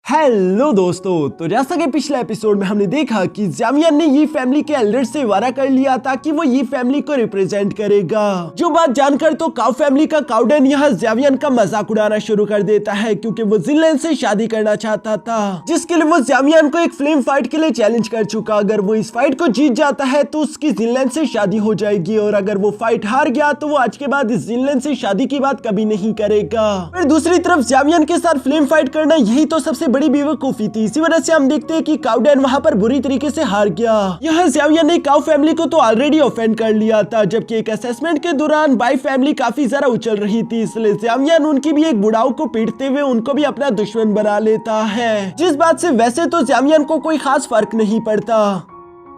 Hello दोस्तों, तो जैसा कि पिछले एपिसोड में हमने देखा कि ज़ावियन ने ये फैमिली के एल्डर से वादा कर लिया था कि वो ये फैमिली को रिप्रेजेंट करेगा। जो बात जानकर तो काउ फैमिली का काउडन यहाँ ज़ावियन का मजाक उड़ाना शुरू कर देता है क्योंकि वो जिनलैन से शादी करना चाहता था, जिसके लिए वो ज़ावियन को एक फ्लेम फाइट के लिए चैलेंज कर चुका। अगर वो इस फाइट को जीत जाता है तो उसकी जिनलैन से शादी हो जाएगी, और अगर वो फाइट हार गया तो वो आज के बाद इस जिनलैन से शादी की बात कभी नहीं करेगा। फिर दूसरी तरफ ज़ावियन के साथ फ्लेम फाइट करना यही तो सबसे बड़ी बेवकूफी थी। इसी वजह से हम देखते हैं कि काउडन वहां पर बुरी तरीके से हार गया। यहाँ ज़ावियन ने काउ फैमिली को तो ऑलरेडी ऑफेंड कर लिया था, जबकि एक असेसमेंट के दौरान बाई फैमिली काफी ज्यादा उछल रही थी, इसलिए ज़ावियन उनकी भी एक बुढ़ाऊ को पीटते हुए उनको भी अपना दुश्मन बना लेता है। जिस बात से वैसे तो ज़ावियन को कोई खास फर्क नहीं पड़ता।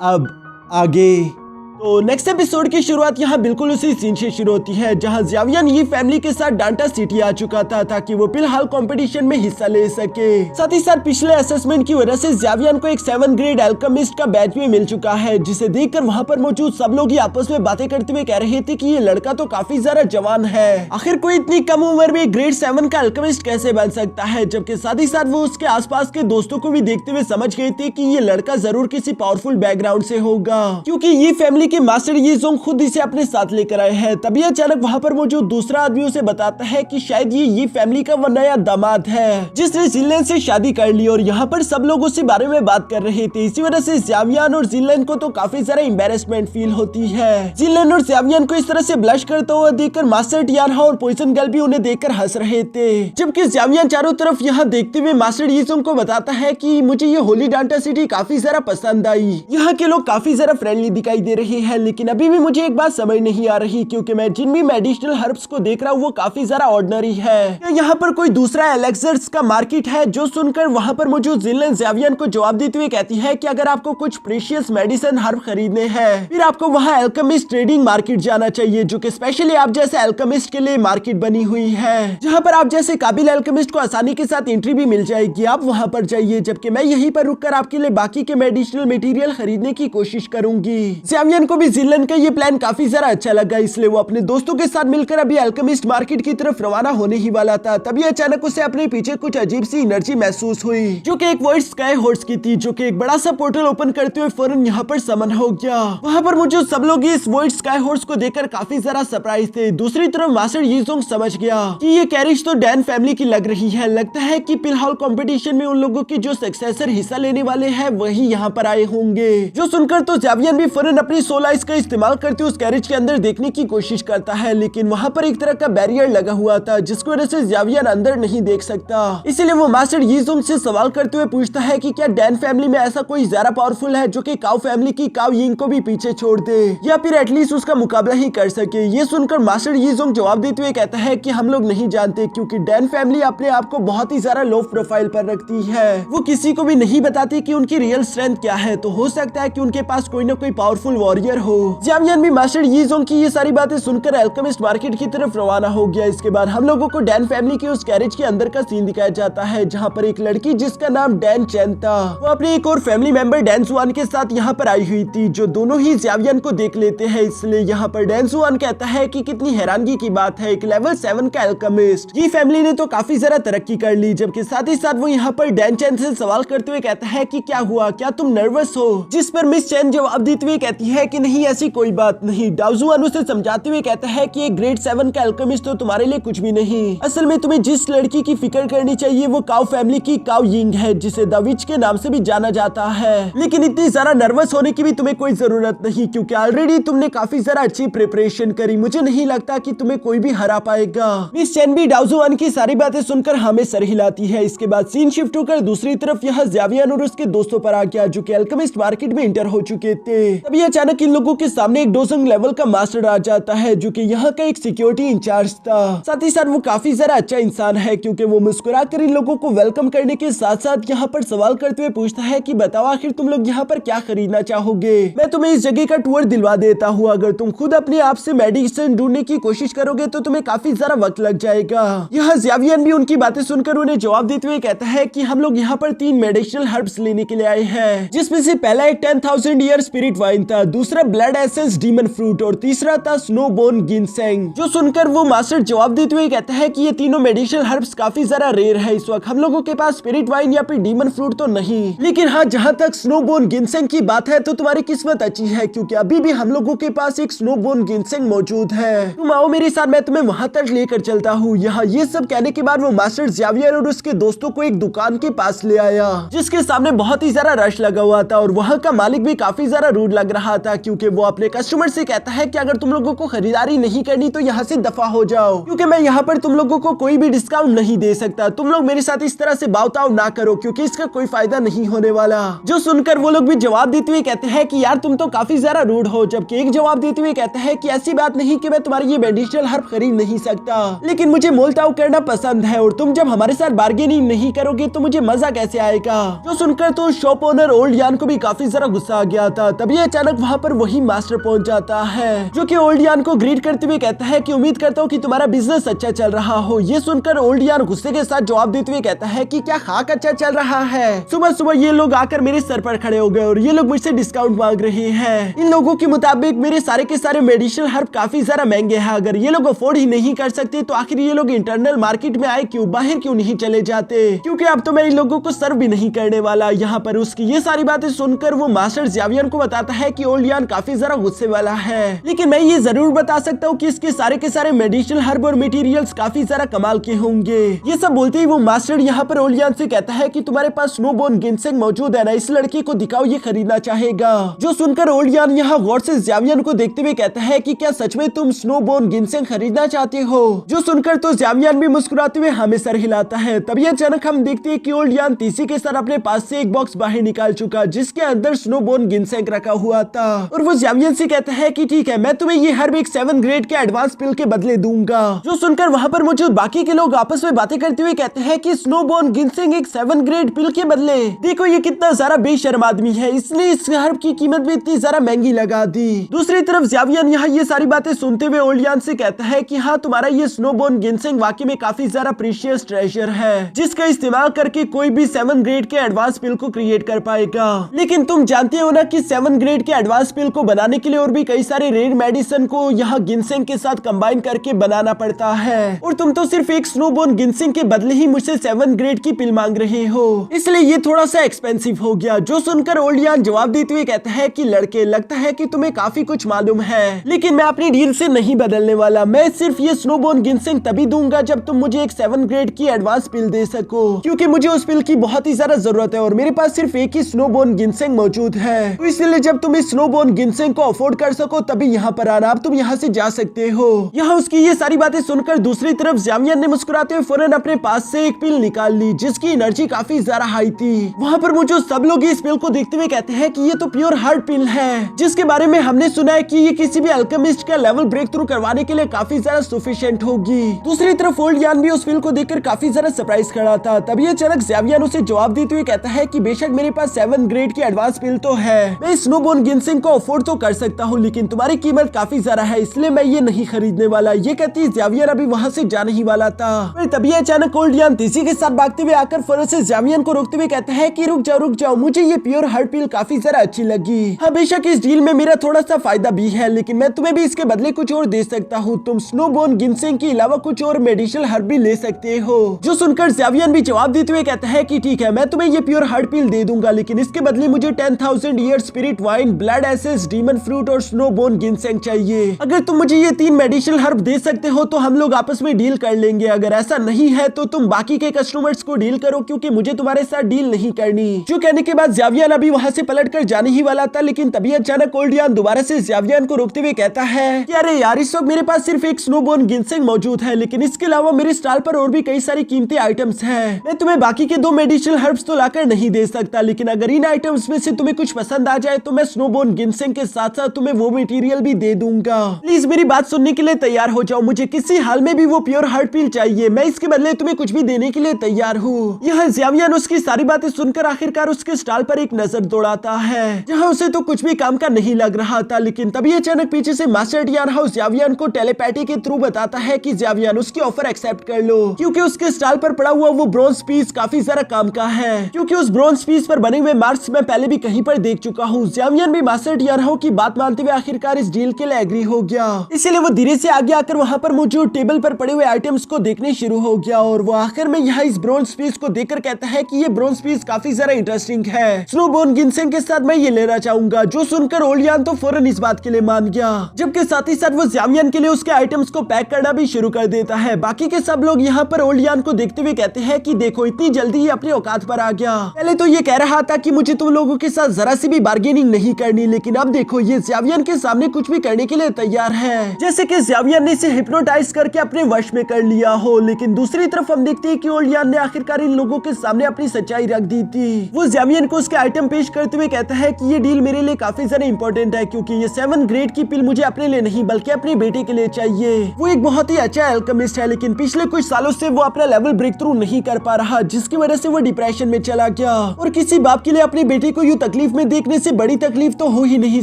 अब आगे तो नेक्स्ट एपिसोड की शुरुआत यहाँ बिल्कुल उसी सीन से शुरू होती है जहाँ ज़ावियन ये फैमिली के साथ डांटा सिटी आ चुका था ताकि वो फिलहाल कंपटीशन में हिस्सा ले सके। साथ ही साथ पिछले असेसमेंट की वजह से ज़ावियन को एक 7th ग्रेड एल्केमिस्ट का बैच भी मिल चुका है, जिसे देखकर वहाँ पर मौजूद सब लोग ही आपस में बातें करते हुए कह रहे थे कि ये लड़का तो काफी ज्यादा जवान है। आखिर कोई इतनी कम उम्र में ग्रेड 7 का एल्केमिस्ट कैसे बन सकता है, जबकि साथ ही साथ वो उसके आसपास के दोस्तों को भी देखते हुए समझ गए थे कि ये लड़का जरूर किसी पावरफुल बैकग्राउंड से होगा, क्योंकि ये फैमिली के मास्टर ये खुद इसे अपने साथ लेकर आए हैं। तभी अचानक वहाँ पर मौजूद दूसरा आदमी उसे बताता है कि शायद ये फैमिली का वो नया दामाद है जिसने जिनलैन से शादी कर ली, और यहाँ पर सब लोग उसी बारे में बात कर रहे थे। इसी वजह से ज़ावियन और जिनलैन को तो काफी ज्यादा एम्बैरेसमेंट फील होती है। जिनलैन और ज़ावियन को इस तरह से ब्लश करता हुआ देखकर मास्टर टियानहा और पॉइजन गर्ल भी उन्हें देखकर हंस रहे थे, जबकि ज़ावियन चारों तरफ यहाँ देखते हुए मास्टर यीज़ोंग को बताता है कि मुझे ये होली डांटा सिटी काफी ज्यादा पसंद आई। यहाँ के लोग काफी ज्यादा फ्रेंडली दिखाई दे रहे हैं, लेकिन अभी भी मुझे एक बात समझ नहीं आ रही, क्योंकि मैं जिन भी मेडिसिनल हर्ब्स को देख रहा हूँ वो काफी ज्यादा ऑर्डिनरी है। यहाँ पर कोई दूसरा एलेक्सर्स का मार्केट है? जो सुनकर वहाँ पर मौजूद जिनलैन ज़ावियन को जवाब देते हुए कहती है कि अगर आपको कुछ प्रीशियस मेडिसिन हर्ब खरीदने हैं फिर आपको वहाँ एल्केमिस्ट ट्रेडिंग मार्केट जाना चाहिए, जो कि स्पेशली आप जैसे एल्केमिस्ट के लिए मार्केट बनी हुई है, जहाँ पर आप जैसे काबिल एल्केमिस्ट को आसानी के साथ एंट्री भी मिल जाएगी। आप वहाँ पर जाइए, जबकि मैं यहीं पर रुककर आपके लिए बाकी के मेडिसिनल मटेरियल खरीदने की कोशिश करूंगी। ज़ावियन को भी जिनलैन का ये प्लान काफी ज्यादा अच्छा लगा, इसलिए वो अपने दोस्तों के साथ मिलकर अभी एल्केमिस्ट मार्केट की तरफ रवाना होने ही वाला था। तभी अचानक उसे अपने पीछे कुछ अजीब सी एनर्जी महसूस हुई, जो कि एक वर्ड स्काई हॉर्स की थी, जो कि एक बड़ा सा पोर्टल ओपन करते हुए फौरन यहाँ पर समन हो गया। वहाँ पर मौजूद सब लोग इस वर्ड स्काई हॉर्स को देखकर काफी ज्यादा सरप्राइज थे। दूसरी तरफ मास्टर यीज़ोंग समझ गया कि ये कैरिज तो डैन फैमिली की लग रही है। लगता है कि फिलहाल कंपटीशन में उन लोगों के जो सक्सेसर हिस्सा लेने वाले हैं वही यहाँ पर आए होंगे। जो सुनकर तो ज़ावियन भी फौरन अपनी सोल आइज का इस्तेमाल करते उस कैरिज के अंदर देखने की कोशिश करता है, लेकिन वहाँ पर एक तरह का बैरियर लगा हुआ था जिसकी वजह से ज़ावियन अंदर नहीं देख सकता। इसीलिए वो मास्टर यीज़ोंग से सवाल करते हुए पूछता है कि क्या डैन फैमिली में ऐसा कोई ज्यादा पावरफुल है जो कि काउ फैमिली की काउ यिंग को भी पीछे छोड़ दे, या फिर एटलीस्ट उसका मुकाबला ही कर सके। ये सुनकर मास्टर यीज़ोंग जवाब देते हुए कहता है कि हम लोग नहीं जानते, क्योंकि डैन फैमिली अपने आप को बहुत ही ज्यादा लो प्रोफाइल पर रखती है। वो किसी को भी नहीं बताती कि उनकी रियल स्ट्रेंथ क्या है, तो हो सकता है कि उनके पास कोई ना कोई पावरफुल वॉरियर हो। ज़ावियन भी मास्टर यीज़ोंग की ये सारी बातें सुनकर एल्केमिस्ट मार्केट की तरफ रवाना हो गया। इसके बाद हम लोगों को डैन फैमिली के उस कैरेज के अंदर का सीन दिखाया जाता है, जहाँ पर एक लड़की जिसका नाम डैन चैन था, वो अपने एक और फैमिली मेंबर डैन जुआन के साथ यहाँ पर आई हुई थी, जो दोनों ही ज़ावियन को देख लेते हैं। इसलिए यहाँ पर डैन जुआन कहता है कि कितनी हैरानगी की बात है, एक लेवल 7 का एल्केमिस्ट, ये फैमिली ने तो काफी ज्यादा तरक्की कर ली। जबकि साथ ही साथ वो यहाँ पर डैन चैन से सवाल करते हुए कहता है कि क्या हुआ, क्या तुम नर्वस हो? जिस पर मिस चैन जवाब देते हुए कहती है कि नहीं, ऐसी कोई बात नहीं। डाउजुआन उसे समझाते हुए कहता है कि एक ग्रेड 7 का एल्केमिस्ट तो तुम्हारे लिए कुछ भी नहीं। असल में तुम्हें जिस लड़की की फिक्र करनी चाहिए वो काउ फैमिली की काउ यिंग है, जिसे द विच के नाम से भी जाना जाता है। लेकिन इतनी ज्यादा नर्वस होने की भी तुम्हें कोई जरूरत नहीं, क्योंकि ऑलरेडी तुमने काफी ज्यादा अच्छी प्रिपरेशन करी। मुझे नहीं लगता कि तुम्हें कोई भी हरा पाएगा। मिस चैन भी डाउजुआन की सारी बातें सुनकर हमें सर हिलाती है। इसके बाद सीन शिफ्ट होकर दूसरी तरफ यहाँ ज़ावियन और उसके दोस्तों पर आ गया, जो कि एल्केमिस्ट मार्केट में इंटर हो चुके थे। तभी अचानक इन लोगों के सामने एक डोजंग लेवल का मास्टर आ जाता है, जो कि यहाँ का एक सिक्योरिटी इंचार्ज था। साथ ही साथ वो काफी ज्यादा अच्छा इंसान है, क्योंकि वो मुस्कुराकर इन लोगों को वेलकम करने के साथ साथ यहाँ पर सवाल करते हुए पूछता है कि बताओ आखिर तुम लोग यहाँ पर क्या खरीदना चाहोगे? मैं तुम्हें इस जगह का टूर दिलवा देता हूँ। अगर तुम खुद अपने आप से मेडिसिन ढूंढने की कोशिश करोगे तो तुम्हें काफी ज्यादा वक्त लग जाएगा। यहाँ ज़ावियन भी उनकी बातें सुनकर उन्हें जवाब देते हुए कहता है कि हम लोग यहाँ पर 3 मेडिसिनल हर्ब्स लेने के लिए आए हैं, जिसमें से पहला एक 10,000 ईयर स्पिरिट वाइन था, दूसरा ब्लड एसेंस डीमन फ्रूट और तीसरा था स्नोबोन गिनसेंग। जो सुनकर वो मास्टर जवाब देते हुए कहता है कि ये तीनों मेडिसिनल हर्ब्स काफी ज्यादा रेयर है। इस वक्त हम लोगों के पास स्पिरिट वाइन या फिर डीमन फ्रूट तो नहीं, लेकिन हाँ, जहाँ तक स्नोबोन गिनसेंग की बात है तो तुम्हारी किस्मत अच्छी है, क्योंकि अभी भी हम लोगों के पास एक स्नोबोन गिनसेंग मौजूद है। तुम आओ मेरे साथ, मैं तुम्हें वहाँ तक लेकर चलता हूँ। यहाँ ये सब कहने के बाद वो मास्टर ज़ावियर और उसके दोस्तों को एक दुकान के पास ले आया, जिसके सामने बहुत ही ज्यादा रश लगा हुआ था और वहाँ का मालिक भी काफी ज्यादा रूड लग रहा था, क्योंकि वो अपने कस्टमर से कहता है कि अगर तुम लोगों को खरीदारी नहीं करनी तो यहाँ से दफा हो जाओ, क्योंकि मैं यहाँ पर तुम लोगों को कोई भी डिस्काउंट नहीं दे सकता। तुम लोग मेरे साथ इस तरह से बावताव ना करो, क्योंकि इसका कोई फायदा नहीं होने वाला। जो सुनकर वो लोग भी जवाब देते हुए कहते हैं कि यार तुम तो काफी ज्यादा रूड हो, जबकि एक जवाब देते हुए कहता है कि ऐसी बात नहीं कि मैं तुम्हारी ये मेडिसिनल हर्ब खरीद नहीं सकता, लेकिन मुझे मोलताव करना पसंद है और तुम जब हमारे साथ बार्गेनिंग नहीं करोगे तो मुझे मजा कैसे आएगा। जो सुनकर तो शॉप ओनर ओल्ड यान को भी काफी ज्यादा गुस्सा आ गया था। तभी अचानक वहाँ पर वही मास्टर पहुँच जाता है, जो कि ओल्ड यान को ग्रीट करते हुए कहता है कि उम्मीद करता हूँ कि तुम्हारा बिजनेस अच्छा चल रहा हो। ये सुनकर ओल्ड यान गुस्से के साथ जवाब देते हुए कहता है कि क्या खाक अच्छा चल रहा है। सुबह सुबह ये लोग आकर मेरे सर पर खड़े हो गए और ये लोग मुझसे डिस्काउंट मांग रहे हैं। इन लोगों के मुताबिक मेरे सारे के सारे मेडिसिनल हर्ब काफी ज्यादा महंगे हैं। अगर ये लोग अफोर्ड ही नहीं कर सकते तो आखिर ये लोग इंटरनल मार्केट में आए क्यों, बाहर क्यों नहीं चले जाते, क्योंकि अब तो मैं इन लोगों को सर्व भी नहीं करने वाला। यहाँ पर उसकी ये सारी बातें सुनकर वो मास्टर ज़ावियर को बताता है कि ओल्ड यान काफी ज्यादा गुस्से वाला है, लेकिन मैं ये जरूर बता सकता हूँ कि इसके सारे के सारे मेडिसिनल हर्ब और मटेरियल्स काफी ज्यादा कमाल के होंगे। ये सब बोलते ही वो मास्टर यहाँ पर ओल्ड यान से कहता है कि तुम्हारे पास स्नोबोन गिनसेंग मौजूद है ना, इस लड़की को दिखाओ, ये खरीदना चाहेगा। जो सुनकर ओल्ड यान यहाँ गौर से ज़ावियर को देखते हुए कहता है कि क्या सच में तुम स्नोबोन गिनसेंग खरीदना चाहते हो। जो सुनकर तो ज़ावियर भी मुस्कुराते हुए हमें सर हिलाता है। तभी अचानक हम देखते हैं कि ओल्ड यान तीसी के साथ अपने पास से एक बॉक्स बाहर निकाल चुका, जिसके अंदर स्नोबोन गिनसेंग रखा हुआ था और वो ज़ावियर से कहता है कि ठीक है, मैं तुम्हें ये हर्ब एक 7 ग्रेड के एडवांस पिल के बदले दूंगा। जो सुनकर वहाँ पर मौजूद बाकी के लोग आपस में बातें करते हुए कहते हैं कि स्नोबोन गिनसेंग एक 7 ग्रेड पिल के बदले, देखो ये कितना सारा बेशर्म आदमी है, इसने इस हर्ब की कीमत भी इतनी ज्यादा महंगी लगा दी। दूसरी तरफ ज़ावियर यहाँ ये सारी बातें सुनते हुए ओल्ड यान से कहता है कि हाँ, तुम्हारा ये स्नोबोन गिनसेंग वाकई में काफी ज्यादा प्रीशियस ट्रेजर है, जिसका इस्तेमाल करके कोई भी 7 ग्रेड के एडवांस पिल को क्रिएट कर पाएगा। लेकिन तुम जानते हो ना कि 7 ग्रेड के एडवांस पिल को बनाने के लिए और भी कई सारे रेयर मेडिसिन को यहाँ गिनसेंग के साथ कंबाइन करके बनाना पड़ता है, और तुम तो सिर्फ एक स्नोबोन गिनसेंग के बदले ही मुझसे 7 ग्रेड की पिल मांग रहे हो, इसलिए ये थोड़ा सा एक्सपेंसिव हो गया। जो सुनकर ओल्ड यान जवाब देते हुए कहता है कि लड़के, लगता है कि तुम्हें काफी कुछ मालूम है, लेकिन मैं अपनी डील से नहीं बदलने वाला। मैं सिर्फ ये स्नोबोन गिनसेंग तभी दूंगा जब तुम मुझे एक 7 ग्रेड की एडवांस पिल दे सको, क्योंकि मुझे उस पिल की बहुत ही ज्यादा जरूरत है और मेरे पास सिर्फ एक ही स्नोबोन गिनसेंग मौजूद है। तो इसलिए जब तुम इस स्नोबोन गिनसेंग को अफोर्ड कर सको तभी यहाँ पर आना, अब तुम यहाँ से जा सकते हो। यहाँ उसकी ये सारी बातें सुनकर दूसरी तरफ ज़ावियर ने मुस्कुराते हुए फौरन अपने पास से एक पिल निकाल ली, जिसकी एनर्जी काफी ज्यादा हाई थी। वहाँ पर मुझे सब लोग इस पिल को देखते हुए कहते हैं कि ये तो प्योर हार्ट पिल है, जिसके बारे में हमने सुना है कि ये किसी भी अल्केमिस्ट का लेवल ब्रेक थ्रू करवाने के लिए काफी ज्यादा सफिशिएंट होगी। दूसरी तरफ ओल्ड यान भी उस पिल को देखकर काफी ज्यादा सरप्राइज खड़ा था। तभी अचानक ज़ावियर उसे जवाब देते हुए कहता है कि बेशक मेरे पास 7 ग्रेड की एडवांस पिल तो है, मैं स्नोबोन गिनसेंग को अफोर्ड तो कर सकता हूँ, लेकिन तुम्हारी कीमत काफी ज्यादा है, इसलिए मैं ये नहीं खरीदने वाला। ये कहती ज़ावियर अभी वहाँ से जाने ही वाला था। तभी अचानक ओल्ड यान तीसी के साथ भागते हुए आकर फौरन से ज़ावियर को रोकते हुए कहता है कि रुक जाओ, मुझे ये प्योर हार्ट पिल काफी ज्यादा अच्छी लगी। हाँ, बेशक इस डील में मेरा थोड़ा सा फायदा भी है, लेकिन मैं तुम्हें भी इसके बदले कुछ और दे सकता हूँ। तुम स्नोबोन गिनसेंग के अलावा कुछ और मेडिसिनल हर्ब भी ले सकते हो। जो सुनकर ज़ावियर भी जवाब देते हुए कहता है कि ठीक है, मैं तुम्हें ये प्योर हार्ट पिल दे दूंगा, लेकिन इसके बदले मुझे 10,000 year spirit wine, blood essence, demon fruit और स्नोबोन गिनसेंग चाहिए। अगर तुम मुझे ये 3 मेडिसिनल हर्ब दे सकते हो तो हम लोग आपस में डील कर लेंगे, अगर ऐसा नहीं है तो तुम बाकी के कस्टमर्स को डील करो, क्योंकि मुझे तुम्हारे साथ डील नहीं करनी। जो कहने के बाद ज़ावियर अभी वहाँ से पलट कर जाने ही वाला था, लेकिन तभी अचानक ओल्ड यान दोबारा से ज़ावियर को रोकते हुए कहता है कि अरे यार, इस वक्त मेरे पास सिर्फ एक स्नोबोन गिनसेंग मौजूद है, लेकिन इसके अलावा मेरे स्टॉल पर और भी कई सारी कीमती आइटम्स हैं। मैं तुम्हें बाकी के 2 मेडिसिनल हर्ब्स तो लाकर नहीं दे सकता, लेकिन अगर इन आइटम्स में से तुम्हें कुछ पसंद आ जाए तो मैं स्नोबोन गिनसेंग के साथ साथ तुम्हें वो मटेरियल भी दे दूंगा। प्लीज मेरी बात सुनने के लिए तैयार हो जाओ, मुझे किसी हाल में भी वो प्योर हार्ट पिल चाहिए, मैं इसके बदले तुम्हें कुछ भी देने के लिए तैयार हूँ। यह ज़ावियर उसकी सारी बातें सुनकर आखिरकार उसके स्टॉल पर एक नजर दौड़ाता है, जहाँ उसे तो कुछ भी काम का नहीं लग रहा था। लेकिन तभी अचानक पीछे से मास्टर डियान हाउस ज़ावियर को टेलीपैथी के थ्रू बताता है कि ज़ावियर उसकी ऑफर एक्सेप्ट कर लो, क्योंकि उसके स्टॉल पर पड़ा हुआ वो ब्रॉन्ज पीस काफी ज्यादा काम का है, क्योंकि उस ब्रॉन्ज पीस पर बने हुए मार्क्स मैं पहले भी कहीं पर देख चुका हूँ। ज़ावियर भी मास्टर मास्टर यानहाओ की बात मानते हुए आखिरकार इस डील के लिए एग्री हो गया। इसीलिए वो धीरे से आगे आकर वहाँ पर मौजूद टेबल पर पड़े हुए आइटम्स को देखने शुरू हो गया और वो आखिर में यहाँ इस ब्रोंज पीस को देखकर कहता है कि ये ब्रोंज पीस काफी ज्यादा इंटरेस्टिंग है, स्नोबोर्न गिनसेंग के साथ मैं ये लेना चाहूंगा। जो सुनकर ओलियान तो फौरन इस बात के लिए मान गया, जबकि साथ ही साथ वो ज़्यावियन के लिए उसके आइटम्स को पैक करना भी शुरू कर देता है। बाकी के सब लोग यहाँ पर ओलियान को देखते हुए कहते हैं कि देखो इतनी जल्दी ही अपनी औकात पर आ गया। पहले तो ये कह रहा था कि मुझे तुम लोगों के साथ जरा सी भी बार्गेनिंग नहीं करनी, लेकिन अब देखो ये ज़्यावियन के सामने कुछ भी करने के लिए तैयार है, जैसे कि ज़्यावियन ने इसे हिप्नोटाइज करके अपने वश में कर लिया हो। लेकिन दूसरी तरफ हम देखते हैं कि ओलियान ने आखिरकार इन लोगों के सामने अपनी सच्चाई रख दी थी। वो ज़्यावियन को उसके आइटम पेश करते हुए कहता है कि ये डील मेरे लिए काफी ज्यादा इंपॉर्टेंट है, क्योंकि ये 7 ग्रेड की पिल मुझे अपने लिए नहीं बल्कि अपने बेटे के लिए चाहिए। वो एक बहुत ही अच्छा अल्केमिस्ट है, लेकिन पिछले कुछ सालों से वो अपना लेवल ब्रेक थ्रू नहीं कर पा रहा, जिसकी वजह से वो डिप्रेशन में चला गया। और किसी बाप के लिए अपने बेटे को यूं तकलीफ में देखने से बड़ी तकलीफ तो हो ही नहीं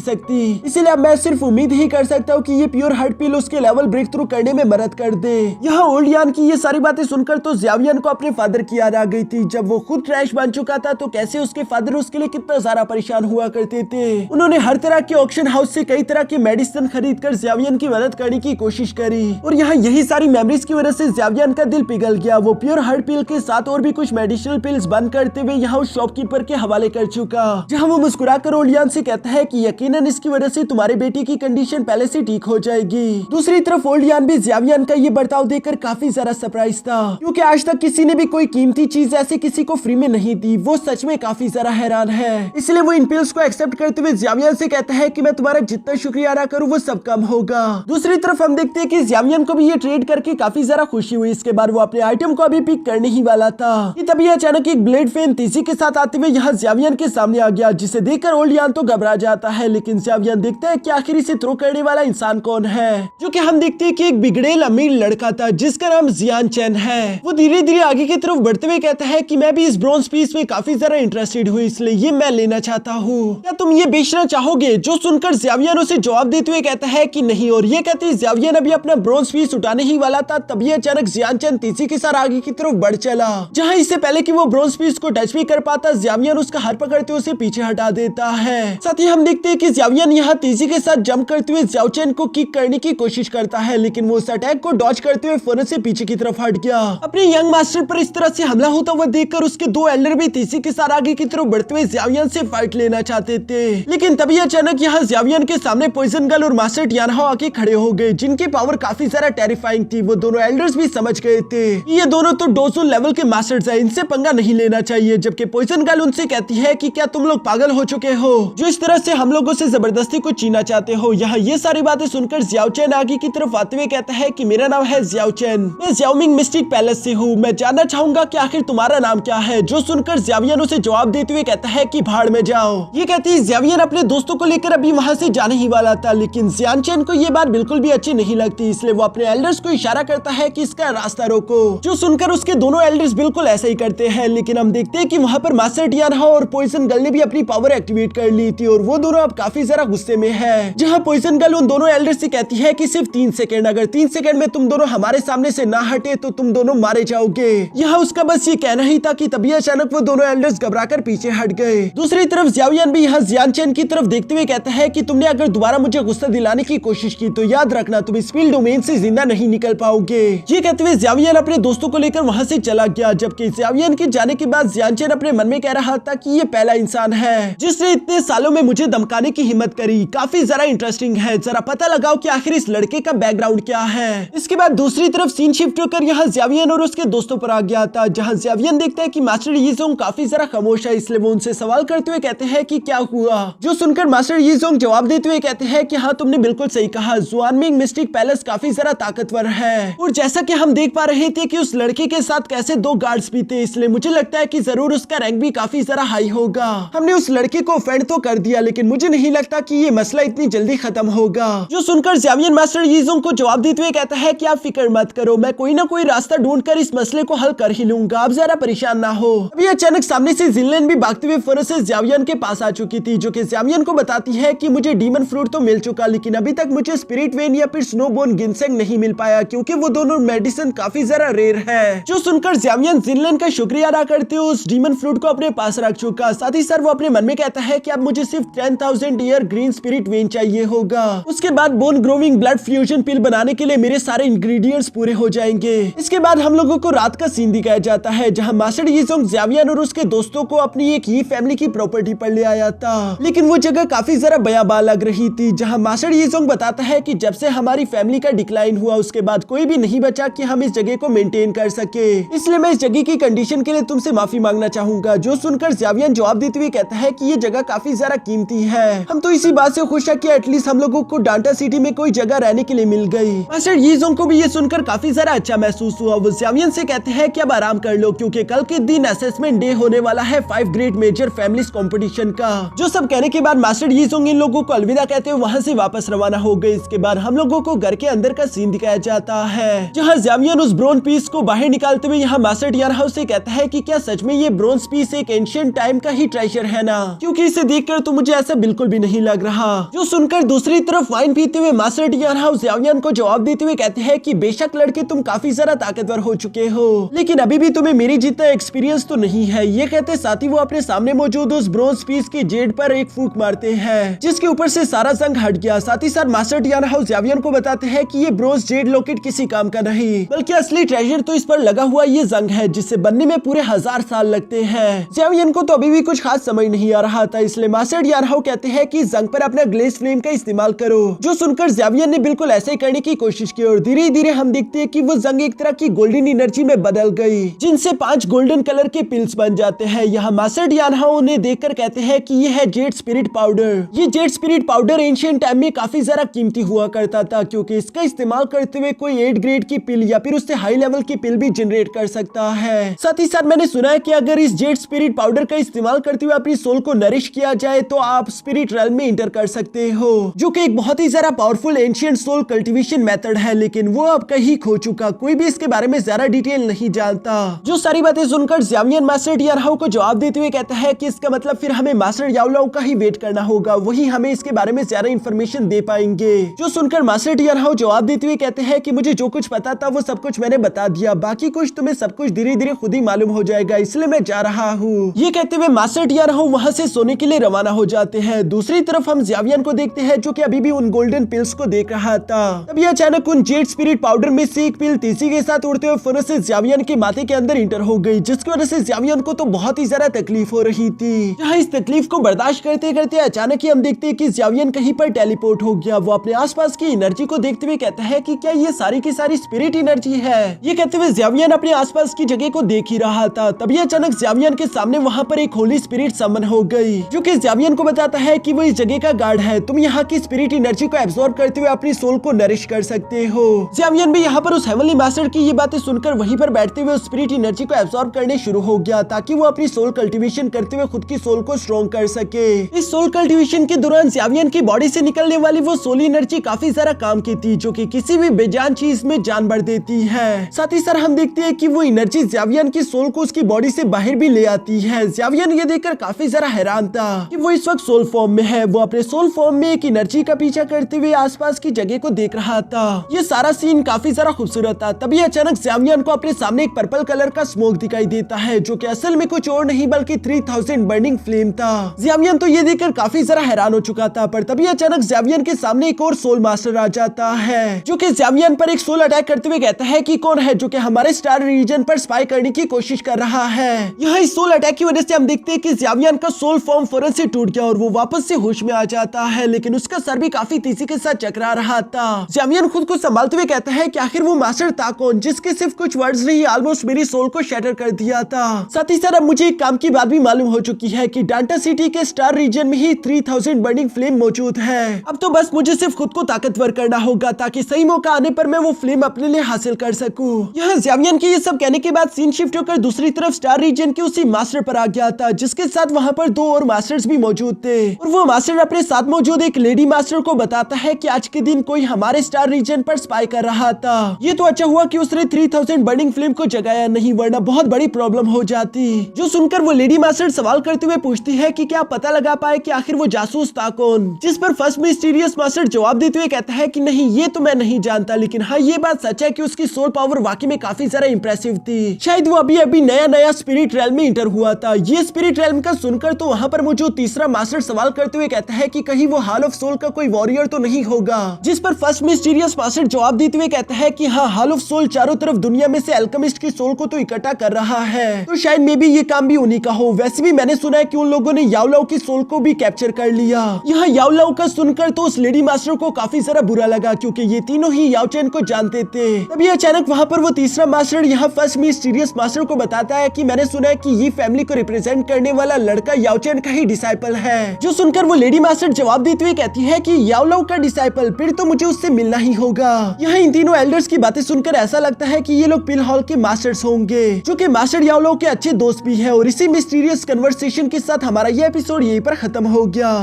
सकती। इसीलिए अब मैं सिर्फ उम्मीद ही कर सकता हूँ कि ये प्योर हार्ट पिल उसके लेवल ब्रेक थ्रू करने में मदद कर दे। यहाँ ओलियान की ये सारी बातें सुनकर तो ज़्यावियन को अपने फादर की याद आ गई थी। जब वो खुद ट्रैश बन चुका था तो कैसे उसके फादर उसके लिए कितना सारा परेशान हुआ करते थे। उन्होंने हर तरह के ऑक्शन हाउस से कई तरह की मेडिसिन खरीद कर ज़्यावियन की मदद करने की कोशिश करी, और यहाँ यही सारी मेमोरीज की वजह से ज़्यावियन का दिल पिघल गया। वो प्योर हार्ट पिल के साथ और भी कुछ मेडिसिनल पिल्स बंद करते हुए यहाँ उस शॉपकीपर के हवाले कर चुका, जहाँ वो मुस्कुराकर ओलियान से कहता है कि यकीनन इसकी वजह से तुम्हारे बेटे की कंडीशन पहले से ठीक हो जाएगी। दूसरी तरफ ओलियान भी ज़्यावियन का ये बर्ताव देखकर काफी ज्यादा सरप्राइज था, क्योंकि आज तक किसी ने भी कोई कीमती चीज ऐसे किसी को फ्री में नहीं दी। वो सच में काफी ज्यादा हैरान है, इसलिए वो इन पिल्स को एक्सेप्ट करते हुए ज़्यावियन से कहता है कि मैं तुम्हारा जितना शुक्रिया अदा करूँ वो सब कम होगा। दूसरी तरफ हम देखते हैं कि ज़्यावियन को भी ये ट्रेड करके काफी ज्यादा खुशी हुई। इसके बाद वो अपने आइटम को अभी पिक करने ही वाला था कि तभी अचानक एक ब्लेड फैन तेजी के साथ आते हुए यहाँ ज़्यावियन के सामने आ गया, जिसे देखकर ओलियान तो घबरा जाता है। लेकिन ज़्यावियन देखता है कि आखिर इसे थ्रो करने वाला इंसान कौन है, जो कि हम देखते हैं कि एक बिगड़ेल अमीर लड़का था जिसका नाम जियान चेन है। वो धीरे धीरे आगे की तरफ बढ़ते हुए कहता है कि मैं भी इस ब्रॉन्ज पीस में काफी ज्यादा इंटरेस्टेड हूँ, इसलिए ये मैं लेना चाहता हूँ, क्या तुम ये बेचना चाहोगे? जो सुनकर ज़्यावियन उसे जवाब देते हुए कहता है कि नहीं, और ये कहते ज़्यावियन अभी अपना ब्रॉन्ज पीस उठाने ही वाला था, तभी अचानक जियान चेन तेजी के साथ आगे की तरफ बढ़ चला, जहाँ इससे पहले कि वो ब्रॉन्ज पीस को टच भी कर पाता, ज़्यावियन उसका हाथ पकड़ते हुए उसे पीछे हटा देता है। साथ ही हम देखते हैं कि ज़्यावियन यहाँ तेजी के साथ जंप करते हुए ज़्याओ चेन को किक करने की कोशिश करता है, लेकिन वो उस अटैक को डॉज करते हुए फौरन से पीछे की तरफ हट गया। अपने यंग मास्टर पर इस तरह से हमला होता हुआ देखकर उसके दो एल्डर भी तेजी के साथ आगे की तरफ बढ़ते हुए ज़्यावियन से फाइट लेना चाहते थे, लेकिन तभी अचानक यहाँ ज़्यावियन के सामने पॉइजन गर्ल और मास्टर यानहाओ आके खड़े हो गए, जिनकी पावर काफी ज्यादा टेरिफाइंग थी। वो दोनों एल्डर्स भी समझ गए थे ये दोनों तो डोजो लेवल के मास्टर्स हैं, इनसे पंगा नहीं लेना चाहिए। जबकि पॉइजन गर्ल उनसे कहती है कि क्या तुम लोग पागल हो चुके हो जो इस तरह से हम लोगों से जबरदस्ती को छीना चाहते हो। यहाँ ये सारी बातें सुनकर ज़्याओ चेन आगे की तरफ आते हुए कहता है कि मेरा नाम है ज़्याओ चेन, मैं ज़्याओमिंग मिस्टिक पैलेस से हूँ, मैं जानना चाहूंगा कि आखिर तुम्हारा नाम क्या है। जो सुनकर ज़्यावियन उसे जवाब देते हुए कहता है कि भाड़ में जाओ। ये कहती ज़्यावियन अपने दोस्तों को लेकर अभी वहाँ से जाने ही वाला था, लेकिन ज़ियान चेन को ये बात बिल्कुल भी अच्छी नहीं लगती, इसलिए वो अपने एल्डर्स को इशारा करता है कि इसका रास्ता रोको। जो सुनकर उसके दोनों एल्डर्स बिल्कुल ऐसा ही करते हैं, लेकिन हम देखते हैं कि वहाँ पर मास्टर यानहाओ और पॉइजन गर्ल ने भी अपनी पावर एक्टिवेट कर ली थी, और वो दोनों अब काफी ज्यादा गुस्से में है। जहाँ पॉइजन गर्ल उन दोनों एल्डर्स से कहती है कि सिर्फ 3 सेकंड, अगर 3 सेकंड में तुम दोनों हमारे सामने से ना हटे तो तुम दोनों मारे जाओगे। यहाँ उसका बस ये कहना ही था कि तभी अचानक वो दोनों एल्डर्स घबराकर पीछे हट गए। दूसरी तरफ ज़्यावियन भी यहाँ ज़ियान चेन की तरफ देखते हुए कहता है कि तुमने अगर दोबारा मुझे गुस्सा दिलाने की कोशिश की तो याद रखना तुम इस फील्ड डोमेन से जिंदा नहीं निकल पाओगे। ये कहते हुए ज़्यावियन अपने दोस्तों को लेकर वहाँ से चला गया, जबकि ज़्यावियन के जाने के बाद ज़ियान चेन अपने मन में कह रहा था कि ये पहला इंसान है जिसने इतने सालों में मुझे धमकाने की हिम्मत करी। काफी जरा इंटरेस्टिंग है, जरा पता लगाओ कि आखिर इस लड़के का बैकग्राउंड क्या है। इसके बाद दूसरी तरफ सीन शिफ्ट होकर यहाँ ज़्यावियन और उसके दोस्तों पर आ गया था, जहाँ ज़्यावियन देखता है कि मास्टर यीज़ोंग काफी जरा खामोश है, इसलिए वो उनसे सवाल करते हुए कहते हैं कि क्या हुआ। जो सुनकर मास्टर यीज़ोंग जवाब देते हुए कहते हैं कि हाँ तुमने बिल्कुल सही कहा, ज़ुआनमिंग मिस्टिक पैलेस काफी जरा ताकतवर है, और जैसा कि हम देख पा रहे थे कि उस लड़के के साथ कैसे 2 गार्ड्स भी थे, इसलिए मुझे लगता है कि जरूर उसका रैंक भी काफी जरा हाई होगा। हमने उस लड़के को ऑफेंड तो कर दिया, लेकिन मुझे नहीं लगता कि ये मसला इतनी जल्दी खत्म होगा। जो सुनकर ज़्यावियन मास्टर यीज़ोंग को जवाब देते हुए कहता है कि आप फिक्र मत करो, मैं कोई ना कोई रास्ता ढूंढकर इस मसले को हल कर ही लूंगा, आप जरा परेशान ना हो। अभी अचानक सामने से जिनलिन भी भागते हुए फौरन से ज़्यावियन के पास आ चुकी थी, जो कि ज़्यावियन को बताती है कि मुझे डीमन फ्रूट तो मिल चुका, लेकिन अभी तक मुझे स्पिरिट वेन या फिर स्नोबोर्न गिनसेंग नहीं मिल पाया, क्योंकि वो दोनों मेडिसिन काफी जरा रेयर है। जो सुनकर ज़्यावियन जिनलिन का शुक्रिया अदा करते हुए उस डीमन फ्रूट को अपने पास रख चुका। साथ ही सर वो अपने मन में कहता है कि अब मुझे सिर्फ 10th 3000 year green spirit when चाहिए होगा। उसके बाद बोन ग्रोविंग ब्लड फ्यूजन पिल बनाने के लिए मेरे सारे इंग्रेडिएंट्स पूरे हो जाएंगे। इसके बाद हम लोगों को रात का सीन दिखाया जाता है जहां मास्टर यीजोंग ज़ावियन और उसके दोस्तों को अपनी एक ही फैमिली की प्रॉपर्टी पर ले आया था, लेकिन वो जगह काफी जरा भयावह लग रही थी। जहां मास्टर यीजोंग बताता है कि जब से हमारी फैमिली का डिक्लाइन हुआ उसके बाद कोई भी नहीं बचा कि हम इस जगह को मेंटेन कर सके, इसलिए मैं इस जगह की कंडीशन के लिए तुमसे माफी मांगना चाहूंगा। जो सुनकर ज़ावियन जवाब देते हुए कहता है कि ये जगह काफी ज्यादा कीमती है, हम तो इसी बात से खुश है कि एटलीस्ट हम लोगों को डांटा सिटी में कोई जगह रहने के लिए मिल गई। मास्टर यीजोंग को भी ये सुनकर काफी ज्यादा अच्छा महसूस हुआ। वो ज़ावियन से कहते हैं कि अब आराम कर लो क्योंकि कल के दिन असेसमेंट डे होने वाला है 5 ग्रेट मेजर फैमिलीज कंपटीशन का। जो सब कहने के बाद मास्टर यीजोंग इन लोगों को अलविदा कहते हुए वहां से वापस रवाना हो गए। इसके बाद हम लोगों को घर के अंदर का सीन दिखाया जाता है जहां ज़ावियन उस ब्रोंज पीस को बाहर निकालते हुए यहाँ मास्टर टियानहाउ से कहता है कि क्या सच में ये ब्रोंज पीस एक एंशिएंट टाइम का ही ट्रेजर है ना, क्योंकि इसे देखकर तो मुझे ऐसा बिल्कुल भी नहीं लग रहा। जो सुनकर दूसरी तरफ वाइन पीते हुए मास्टर टियानहाउ ज़ावियन को जवाब देते हुए कहते हैं कि बेशक लड़के तुम काफी ज्यादा ताकतवर हो चुके हो, लेकिन अभी भी तुम्हें मेरी जितना एक्सपीरियंस तो नहीं है। ये कहते साथ ही वो अपने सामने मौजूद उस ब्रोंज पीस की जेड पर एक फूंक मारते हैं जिसके ऊपर से सारा जंग हट गया। साथ ही साथ मास्टर टियानहाउ ज़ावियन को बताते हैं कि ये ब्रोंज जेड लॉकेट किसी काम का नहीं बल्कि असली ट्रेजर तो इस पर लगा हुआ ये जंग है जिससे बनने में पूरे 1000 साल लगते हैं। ज़ावियन को तो अभी भी कुछ खास समझ नहीं आ रहा था, इसलिए मास्टर टियानहाउ कहते हैं कि जंग पर अपना ग्लेज फ्लेम का इस्तेमाल करो। जो सुनकर ज़ावियन ने बिल्कुल ऐसे ही करने की कोशिश की और धीरे धीरे हम देखते हैं कि वो जंग एक तरह की गोल्डन एनर्जी में बदल गई जिनसे 5 गोल्डन कलर के पिल्स बन जाते हैं। यहाँ मास्टर टियानहाउ उन्हें देखकर कहते हैं कि ये है जेड स्पिरिट पाउडर। ये Z spirit powder ancient time में काफी ज्यादा कीमती हुआ करता था क्योंकि इसका इस्तेमाल करते हुए कोई 8 ग्रेड की पिल या फिर उससे हाई लेवल की पिल भी जनरेट कर सकता है। साथ ही साथ मैंने सुना है कि अगर इस जेड स्पिरिट पाउडर का इस्तेमाल करते हुए अपनी सोल को नरिश किया जाए तो आप स्पिरिट रेल्म में इंटर कर सकते हो, जो कि एक बहुत ही ज्यादा powerful ancient soul cultivation method है, लेकिन वो अब कहीं खो चुका। कोई भी इसके बारे में ज्यादा डिटेल नहीं जानता। जो सारी बातें सुनकर ज़ावियन मास्टर टियानहाउ को जवाब देते हुए कहता है कि इसका मतलब फिर हमें मास्टर याओलाओ का ही वेट करना होगा, वही हमें इसके बारे में ज्यादा इंफॉर्मेशन दे पाएंगे। जो सुनकर मास्टर टियानहाउ जवाब देते हुए कहते हैं कि मुझे जो कुछ पता था वो सब कुछ मैंने बता दिया, बाकी कुछ तुम्हें सब कुछ धीरे धीरे खुद ही मालूम हो जाएगा, इसलिए मैं जा रहा हूँ। ये कहते हुए मास्टर टियानहाउ वहाँ से सोने के लिए रवाना हो जाते हैं। दूसरी तरफ हम ज़ावियन को देखते हैं जो कि अभी भी उन गोल्डन पिल्स को देख रहा था। तभी अचानक उन जेड स्पिरिट पाउडर में से एक पिल तेजी के साथ उड़ते हुए फुर्र से ज़ावियन के माथे के अंदर इंटर हो गई, जिसकी वजह से ज़ावियन को तो बहुत ही ज्यादा तकलीफ हो रही थी। जहाँ इस तकलीफ को बर्दाश्त करते करते अचानक ही हम देखते हैं कि ज़ावियन कहीं पर टेलीपोर्ट हो गया। वो अपने आसपास की एनर्जी को देखते हुए कहता है कि क्या ये सारी की सारी स्पिरिट एनर्जी है। ये कहते हुए ज़ावियन अपने आसपास की जगह को देख ही रहा था। तभी अचानक ज़ावियन के सामने वहाँ पर एक होली स्पिरिट समन हो गई, जो कि ज़ावियन को बताता है कि वो इस जगह का गार्ड है, तुम यहाँ की स्पिरिट एनर्जी को एब्सॉर्ब करते हुए अपनी सोल को नरिश कर सकते हो। ज़ावियन भी यहाँ पर उस हेवनली मास्टर की ये बातें सुनकर वहीं पर बैठते हुए उस स्पिरिट एनर्जी को एब्सॉर्ब करने शुरू हो गया ताकि वो अपनी सोल कल्टीवेशन करते हुए खुद की सोल को स्ट्रॉन्ग कर सके। इस सोल कल्टीवेशन के दौरान ज़ावियन की बॉडी से निकलने वाली वो सोल एनर्जी काफी ज्यादा काम की थी, जो कि किसी भी बेजान चीज में जान भर देती है। साथ ही साथ हम देखते हैं कि वो एनर्जी ज़ावियन की सोल को उसकी बॉडी से बाहर भी ले आती है। ज़ावियन ये देखकर काफी ज्यादा हैरान था कि वो इस वक्त सोल फॉर्म में है। वो अपने सोल फॉर्म में एक एनर्जी का पीछा करते हुए आसपास की जगह को देख रहा था। ये सारा सीन काफी ज्यादा खूबसूरत था। तभी अचानक ज़ावियन को अपने सामने एक पर्पल कलर का स्मोक दिखाई देता है, जो कि असल में कुछ और नहीं बल्कि 3000 बर्निंग फ्लेम था। ज़ावियन तो ये देखकर काफी ज्यादा हैरान हो चुका था, पर तभी अचानक ज़ावियन के सामने एक और सोल मास्टर आ जाता है, जो कि ज़ावियन पर एक सोल अटैक करते हुए कहता है कि कौन है जो कि हमारे स्टार रीजन पर स्पाई करने की कोशिश कर रहा है। यहाँ इस सोल अटैक की वजह से हम देखते हैं कि ज़ावियन का सोल फॉर्म फौरन से टूट गया और वो वापस से होश में आ जाता है, लेकिन उसका सर भी काफी तेजी के साथ चकरा रहा था। ज़ावियन खुद को संभालते हुए कहता है कि आखिर वो मास्टर था कौन जिसके सिर्फ कुछ वर्ड्स ने ही ऑलमोस्ट मेरी सोल को शैटर कर दिया था। साथ ही साथ अब मुझे एक काम की बात भी मालूम हो चुकी है कि डांटा सिटी के स्टार रीजन में ही 3000 बर्निंग फ्लेम मौजूद है। अब तो बस मुझे सिर्फ खुद को ताकतवर करना होगा ताकि सही मौका आने पर मैं वो फ्लेम अपने लिए हासिल कर सकूं। यहाँ ज़ावियन के ये सब कहने के बाद सीन शिफ्ट होकर दूसरी तरफ स्टार रीजन के उसी मास्टर पर आ गया था, जिसके साथ वहाँ पर 2 और मास्टर्स भी मौजूद थे। और वो मास्टर अपने साथ मौजूद एक लेडी मास्टर को बताता है कि आज के दिन कोई हमारे स्टार रीजन पर स्पाई कर रहा था। ये तो अच्छा हुआ कि उसने 3000 बर्निंग फ्लेम को जगाया नहीं, वरना बहुत बड़ी प्रॉब्लम हो जाती। जो सुनकर वो लेडी मास्टर सवाल करते हुए पूछती है कि क्या पता लगा पाए कि आखिर वो जासूस था कौन, जिस पर फर्स्ट मिस्टीरियस मास्टर जवाब देते हुए कहता है कि नहीं ये तो मैं नहीं जानता, लेकिन हाँ ये बात सच है कि उसकी सोल पावर वाकई में काफी ज्यादा इंप्रेसिव थी। शायद वो अभी अभी नया स्पिरिट रेल्म में इंटर हुआ था। ये स्पिरिट रेल्म का सुनकर तो वहाँ पर मौजूद तीसरा मास्टर सवाल करते हुए कहता है कि कहीं वो हॉल ऑफ सोल का कोई वॉरियर तो नहीं होगा, जिस पर फर्स्ट मिस्टीरियस मास्टर जवाब देते हुए कहता है कि हाँ, हॉल ऑफ सोल चारों तरफ दुनिया में से अल्केमिस्ट की सोल को तो इकट्ठा कर रहा है, तो शायद मे बी ये काम भी उन्हीं का हो। वैसे भी मैंने सुना है कि उन लोगों ने याओ लाओ की सोल को भी कैप्चर कर लिया। यहाँ याओ लाओ का सुनकर तो उस लेडी मास्टर को काफी सारा बुरा लगा, क्योंकि ये तीनों ही याओ चैन को जानते थे। तभी अचानक वहाँ पर वो तीसरा मास्टर यहाँ फर्स्ट मिस्टीरियस मास्टर को बताता है कि मैंने सुना है कि ये फैमिली को रिप्रेजेंट करने वाला लड़का याओ चैन का ही डिसाइपल है। जो सुनकर वो लेडी मास्टर जवाब देते हुए कहती है कि याओ लाओ का डिसाइपल, फिर तो मुझे उससे मिलना ही होगा। यहाँ इन तीनों एल्डर्स की बातें सुनकर ऐसा लगता है कि ये लोग पिल हॉल के मास्टर्स होंगे, जो कि मास्टर याओ लाओ के अच्छे दोस्त भी है। और इसी मिस्टीरियस कन्वर्सेशन के साथ हमारा ये एपिसोड यहीं पर खत्म हो गया।